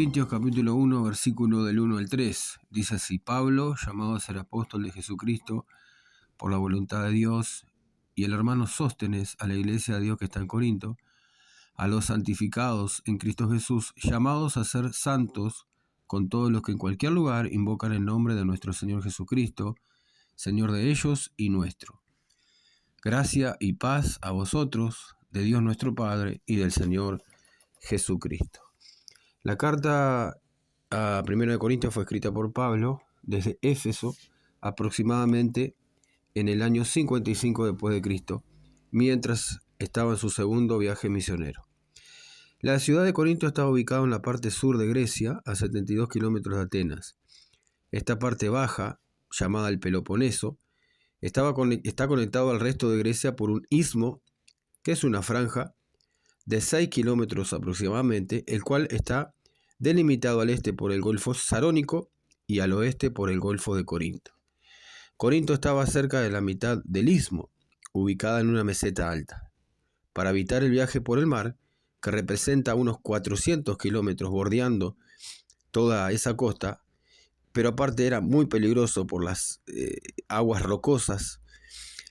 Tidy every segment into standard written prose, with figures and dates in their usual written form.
Corintios capítulo 1, versículo del 1 al 3. Dice así: Pablo, llamado a ser apóstol de Jesucristo por la voluntad de Dios, y el hermano Sóstenes, a la iglesia de Dios que está en Corinto, a los santificados en Cristo Jesús, llamados a ser santos con todos los que en cualquier lugar invocan el nombre de nuestro Señor Jesucristo, Señor de ellos y nuestro. Gracia y paz a vosotros, de Dios nuestro Padre y del Señor Jesucristo. La carta a 1 Corintios fue escrita por Pablo desde Éfeso aproximadamente en el año 55 después de Cristo, mientras estaba en su segundo viaje misionero. La ciudad de Corinto estaba ubicada en la parte sur de Grecia, a 72 kilómetros de Atenas. Esta parte baja, llamada el Peloponeso, está conectado al resto de Grecia por un istmo, que es una franja de 6 kilómetros aproximadamente, el cual está delimitado al este por el Golfo Sarónico y al oeste por el Golfo de Corinto. Corinto estaba cerca de la mitad del istmo, ubicada en una meseta alta. Para evitar el viaje por el mar, que representa unos 400 kilómetros bordeando toda esa costa, pero aparte era muy peligroso por las aguas rocosas,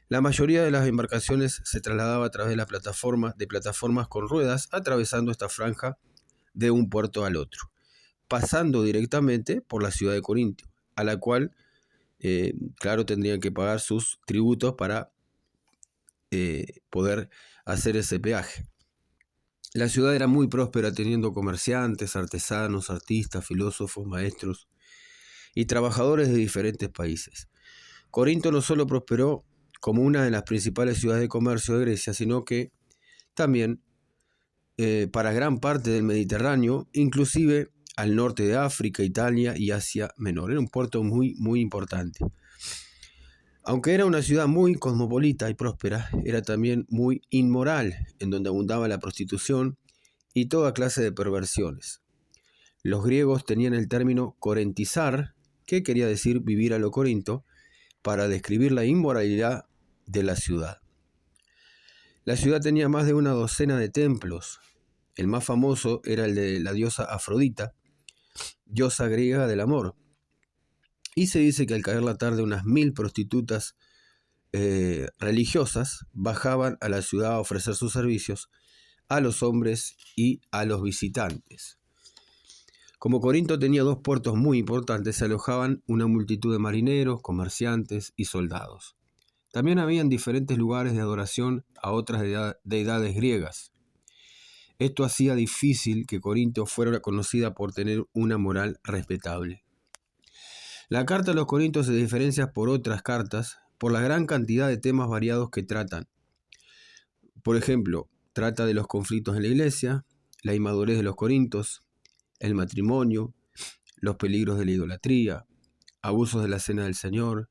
la mayoría de las embarcaciones se trasladaba a través de plataformas con ruedas, atravesando esta franja de un puerto al otro, pasando directamente por la ciudad de Corinto, a la cual, claro, tendrían que pagar sus tributos para poder hacer ese peaje. La ciudad era muy próspera, teniendo comerciantes, artesanos, artistas, filósofos, maestros y trabajadores de diferentes países. Corinto no solo prosperó como una de las principales ciudades de comercio de Grecia, sino que también para gran parte del Mediterráneo, inclusive al norte de África, Italia y Asia Menor. Era un puerto muy, muy importante. Aunque era una ciudad muy cosmopolita y próspera, era también muy inmoral, en donde abundaba la prostitución y toda clase de perversiones. Los griegos tenían el término corentizar, que quería decir vivir a lo corinto, para describir la inmoralidad de la ciudad. La ciudad tenía más de una docena de templos. El más famoso era el de la diosa Afrodita, diosa griega del amor. Y se dice que al caer la tarde unas 1000 prostitutas religiosas bajaban a la ciudad a ofrecer sus servicios a los hombres y a los visitantes. Como Corinto tenía 2 puertos muy importantes, se alojaban una multitud de marineros, comerciantes y soldados. También habían diferentes lugares de adoración a otras deidades griegas. Esto hacía difícil que Corinto fuera conocida por tener una moral respetable. La carta a los Corintios se diferencia por otras cartas por la gran cantidad de temas variados que tratan. Por ejemplo, trata de los conflictos en la iglesia, la inmadurez de los corintios, el matrimonio, los peligros de la idolatría, abusos de la cena del Señor,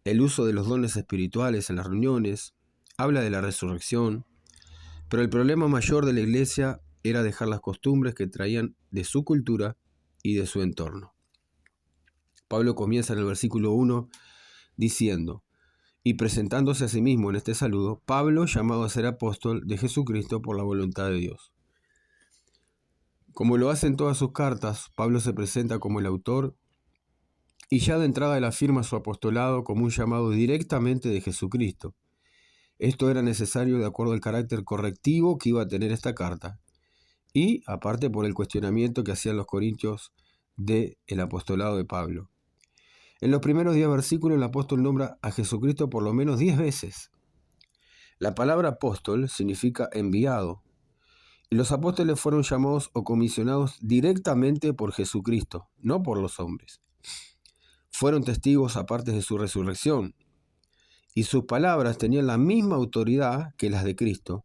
el uso de los dones espirituales en las reuniones, habla de la resurrección, pero el problema mayor de la iglesia era dejar las costumbres que traían de su cultura y de su entorno. Pablo comienza en el versículo 1 diciendo: y presentándose a sí mismo en este saludo, Pablo, llamado a ser apóstol de Jesucristo por la voluntad de Dios. Como lo hace en todas sus cartas, Pablo se presenta como el autor y ya de entrada él afirma su apostolado como un llamado directamente de Jesucristo. Esto era necesario de acuerdo al carácter correctivo que iba a tener esta carta y aparte por el cuestionamiento que hacían los corintios del apostolado de Pablo. En los primeros 10 versículos el apóstol nombra a Jesucristo por lo menos 10 veces. La palabra apóstol significa enviado. Y los apóstoles fueron llamados o comisionados directamente por Jesucristo, no por los hombres. Fueron testigos aparte de su resurrección, y sus palabras tenían la misma autoridad que las de Cristo.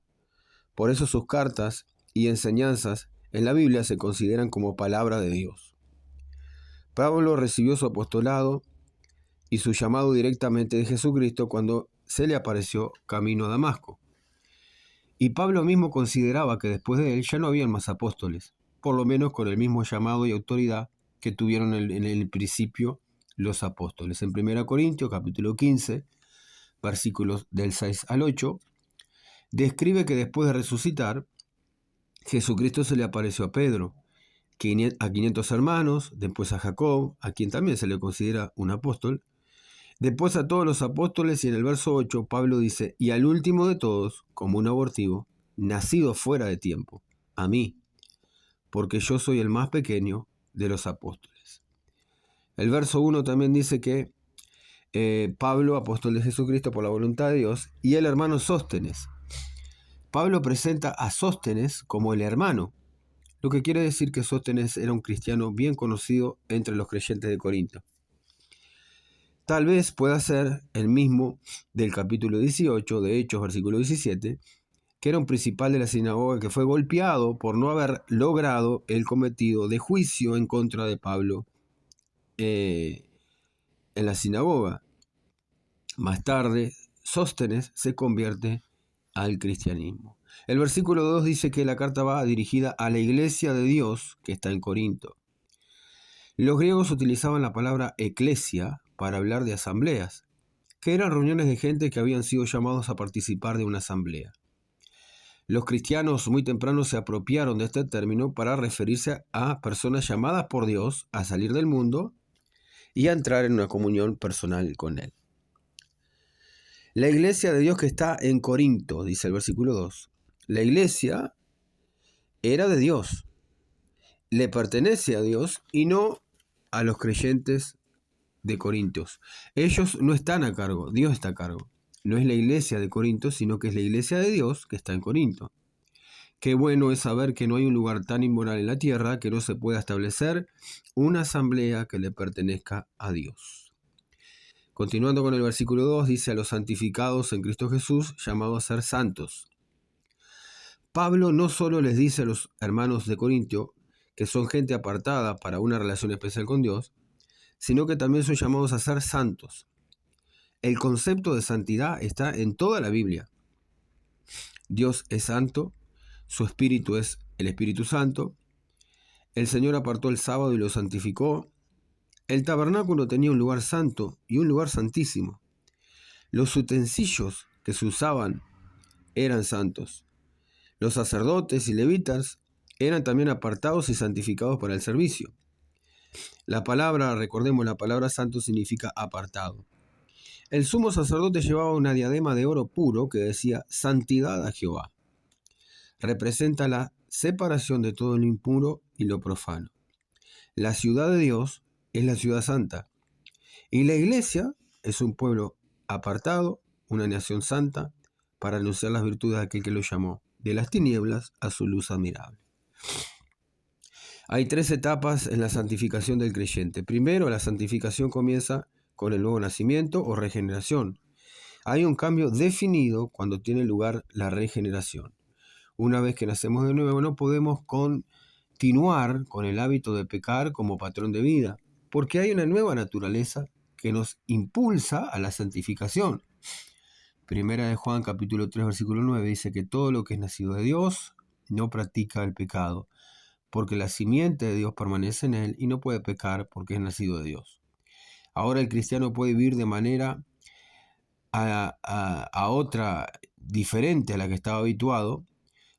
Por eso sus cartas y enseñanzas en la Biblia se consideran como palabra de Dios. Pablo recibió su apostolado y su llamado directamente de Jesucristo cuando se le apareció camino a Damasco. Y Pablo mismo consideraba que después de él ya no habían más apóstoles, por lo menos con el mismo llamado y autoridad que tuvieron en el principio los apóstoles. En 1 Corintios capítulo 15, versículos del 6 al 8, describe que después de resucitar, Jesucristo se le apareció a Pedro, a 500 hermanos, después a Jacob, a quien también se le considera un apóstol, después a todos los apóstoles, y en el verso 8 Pablo dice, y al último de todos, como un abortivo, nacido fuera de tiempo, a mí, porque yo soy el más pequeño de los apóstoles. El verso 1 también dice que Pablo, apóstol de Jesucristo por la voluntad de Dios, y el hermano Sóstenes. Pablo presenta a Sóstenes como el hermano, lo que quiere decir que Sóstenes era un cristiano bien conocido entre los creyentes de Corinto. Tal vez pueda ser el mismo del capítulo 18 de Hechos, versículo 17, que era un principal de la sinagoga que fue golpeado por no haber logrado el cometido de juicio en contra de Pablo en la sinagoga. Más tarde, Sóstenes se convierte al cristianismo. El versículo 2 dice que la carta va dirigida a la iglesia de Dios que está en Corinto. Los griegos utilizaban la palabra eclesia para hablar de asambleas, que eran reuniones de gente que habían sido llamados a participar de una asamblea. Los cristianos muy temprano se apropiaron de este término para referirse a personas llamadas por Dios a salir del mundo y a entrar en una comunión personal con Él. La iglesia de Dios que está en Corinto, dice el versículo 2. La iglesia era de Dios, le pertenece a Dios y no a los creyentes de Corintios. Ellos no están a cargo, Dios está a cargo. No es la iglesia de Corinto, sino que es la iglesia de Dios que está en Corinto. Qué bueno es saber que no hay un lugar tan inmoral en la tierra que no se pueda establecer una asamblea que le pertenezca a Dios. Continuando con el versículo 2, dice a los santificados en Cristo Jesús, llamados a ser santos. Pablo no solo les dice a los hermanos de Corintio que son gente apartada para una relación especial con Dios, sino que también son llamados a ser santos. El concepto de santidad está en toda la Biblia. Dios es santo, su Espíritu es el Espíritu Santo, el Señor apartó el sábado y lo santificó, el tabernáculo tenía un lugar santo y un lugar santísimo. Los utensilios que se usaban eran santos. Los sacerdotes y levitas eran también apartados y santificados para el servicio. La palabra, recordemos, la palabra santo significa apartado. El sumo sacerdote llevaba una diadema de oro puro que decía santidad a Jehová. Representa la separación de todo lo impuro y lo profano. La ciudad de Dios es la ciudad santa. Y la iglesia es un pueblo apartado, una nación santa, para anunciar las virtudes de aquel que lo llamó, de las tinieblas a su luz admirable. Hay 3 etapas en la santificación del creyente. Primero, la santificación comienza con el nuevo nacimiento o regeneración. Hay un cambio definido cuando tiene lugar la regeneración. Una vez que nacemos de nuevo, no podemos continuar con el hábito de pecar como patrón de vida, porque hay una nueva naturaleza que nos impulsa a la santificación. Primera de Juan, capítulo 3, versículo 9, dice que todo lo que es nacido de Dios no practica el pecado, porque la simiente de Dios permanece en él y no puede pecar porque es nacido de Dios. Ahora el cristiano puede vivir de manera a otra diferente a la que estaba habituado,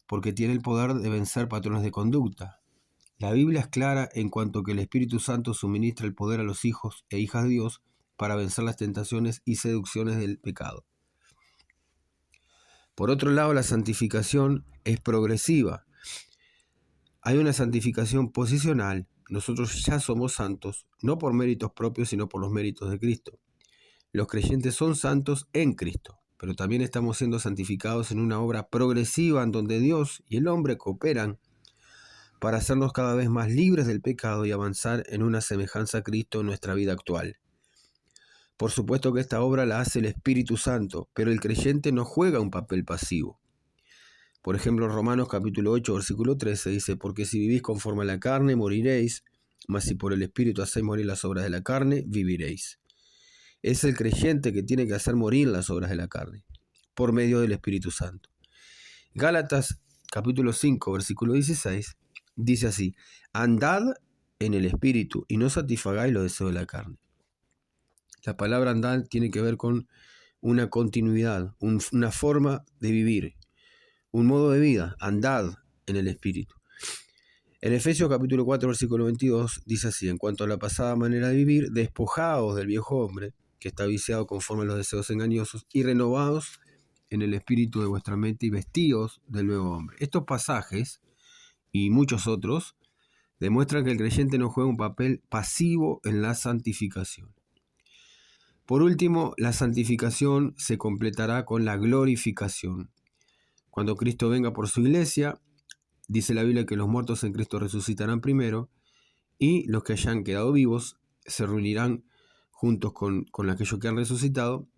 porque tiene el poder de vencer patrones de conducta. La Biblia es clara en cuanto que el Espíritu Santo suministra el poder a los hijos e hijas de Dios para vencer las tentaciones y seducciones del pecado. Por otro lado, la santificación es progresiva. Hay una santificación posicional. Nosotros ya somos santos, no por méritos propios, sino por los méritos de Cristo. Los creyentes son santos en Cristo, pero también estamos siendo santificados en una obra progresiva en donde Dios y el hombre cooperan para hacernos cada vez más libres del pecado y avanzar en una semejanza a Cristo en nuestra vida actual. Por supuesto que esta obra la hace el Espíritu Santo, pero el creyente no juega un papel pasivo. Por ejemplo, Romanos capítulo 8, versículo 13 dice, porque si vivís conforme a la carne, moriréis, mas si por el Espíritu hacéis morir las obras de la carne, viviréis. Es el creyente que tiene que hacer morir las obras de la carne, por medio del Espíritu Santo. Gálatas capítulo 5, versículo 16, dice así, andad en el Espíritu y no satisfagáis los deseos de la carne. La palabra andad tiene que ver con una continuidad, una forma de vivir, un modo de vida, andad en el Espíritu. En Efesios capítulo 4, versículo 22, dice así: en cuanto a la pasada manera de vivir, despojados del viejo hombre, que está viciado conforme a los deseos engañosos, y renovados en el espíritu de vuestra mente, y vestidos del nuevo hombre. Estos pasajes, y muchos otros, demuestran que el creyente no juega un papel pasivo en la santificación. Por último, la santificación se completará con la glorificación. Cuando Cristo venga por su iglesia, dice la Biblia que los muertos en Cristo resucitarán primero, y los que hayan quedado vivos se reunirán juntos con aquellos que han resucitado,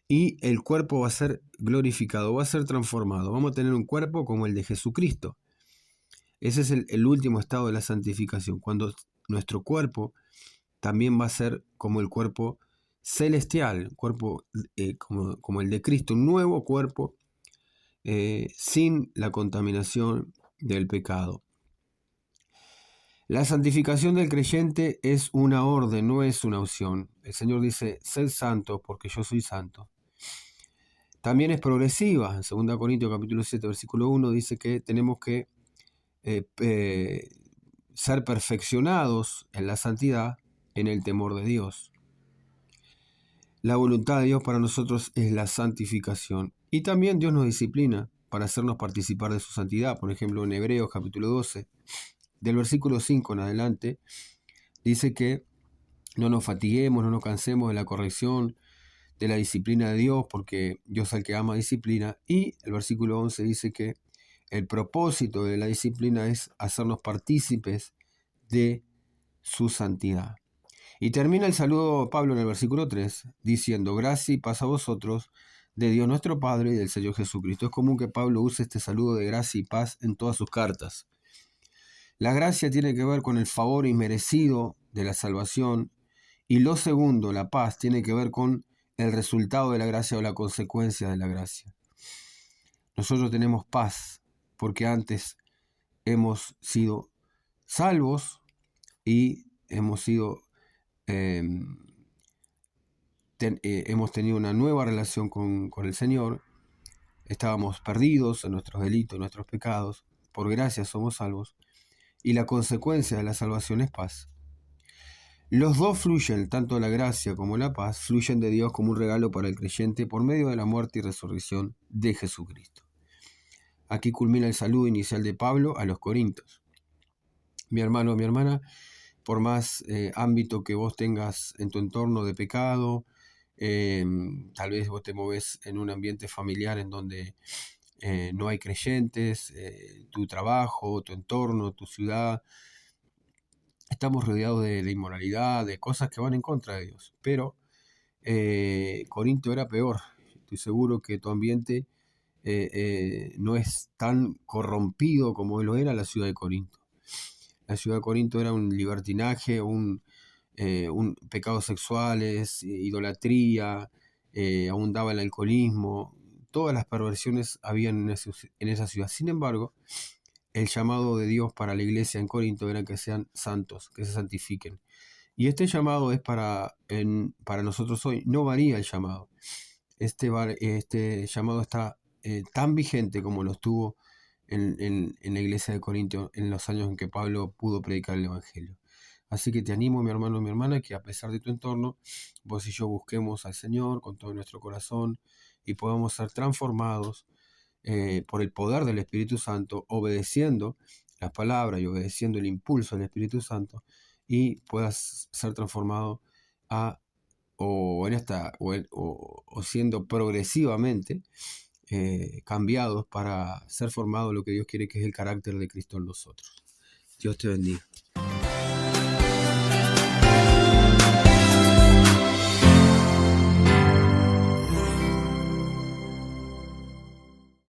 y el cuerpo va a ser glorificado, va a ser transformado. Vamos a tener un cuerpo como el de Jesucristo. Ese es el último estado de la santificación, cuando nuestro cuerpo también va a ser como el cuerpo celestial, cuerpo como el de Cristo, un nuevo cuerpo sin la contaminación del pecado. La santificación del creyente es una orden, no es una opción. El Señor dice: sed santos porque yo soy santo. También es progresiva. En 2 Corintios capítulo 7, versículo 1 dice que tenemos que ser perfeccionados en la santidad, en el temor de Dios. La voluntad de Dios para nosotros es la santificación. Y también Dios nos disciplina para hacernos participar de su santidad. Por ejemplo, en Hebreos capítulo 12, del versículo 5 en adelante, dice que no nos fatiguemos, no nos cansemos de la corrección, de la disciplina de Dios, porque Dios al que ama disciplina. Y el versículo 11 dice que el propósito de la disciplina es hacernos partícipes de su santidad. Y termina el saludo de Pablo en el versículo 3 diciendo: gracia y paz a vosotros, de Dios nuestro Padre y del Señor Jesucristo. Es común que Pablo use este saludo de gracia y paz en todas sus cartas. La gracia tiene que ver con el favor inmerecido de la salvación, y lo segundo, la paz, tiene que ver con el resultado de la gracia o la consecuencia de la gracia. Nosotros tenemos paz porque antes hemos sido salvos y hemos tenido una nueva relación con el Señor. Estábamos perdidos en nuestros delitos, en nuestros pecados. Por gracia somos salvos. Y la consecuencia de la salvación es paz. Los dos fluyen, tanto la gracia como la paz, fluyen de Dios como un regalo para el creyente por medio de la muerte y resurrección de Jesucristo. Aquí culmina el saludo inicial de Pablo a los Corintios. Mi hermano, mi hermana, por más ámbito que vos tengas en tu entorno de pecado, tal vez vos te movés en un ambiente familiar en donde no hay creyentes, tu trabajo, tu entorno, tu ciudad, estamos rodeados de inmoralidad, de cosas que van en contra de Dios. Pero Corinto era peor. Estoy seguro que tu ambiente no es tan corrompido como lo era la ciudad de Corinto. La ciudad de Corinto era un libertinaje, un pecados sexuales, idolatría, abundaba el alcoholismo, todas las perversiones habían en esa ciudad. Sin embargo, el llamado de Dios para la iglesia en Corinto era que sean santos, que se santifiquen. Y este llamado es para nosotros hoy. No varía el llamado. Este llamado está tan vigente como lo estuvo en la iglesia de Corinto en los años en que Pablo pudo predicar el Evangelio. Así que te animo, mi hermano, mi hermana, que a pesar de tu entorno, vos y yo busquemos al Señor con todo nuestro corazón y podamos ser transformados por el poder del Espíritu Santo, obedeciendo la palabra y obedeciendo el impulso del Espíritu Santo, y puedas ser transformado o siendo progresivamente cambiados para ser formado lo que Dios quiere, que es el carácter de Cristo en nosotros. Dios te bendiga.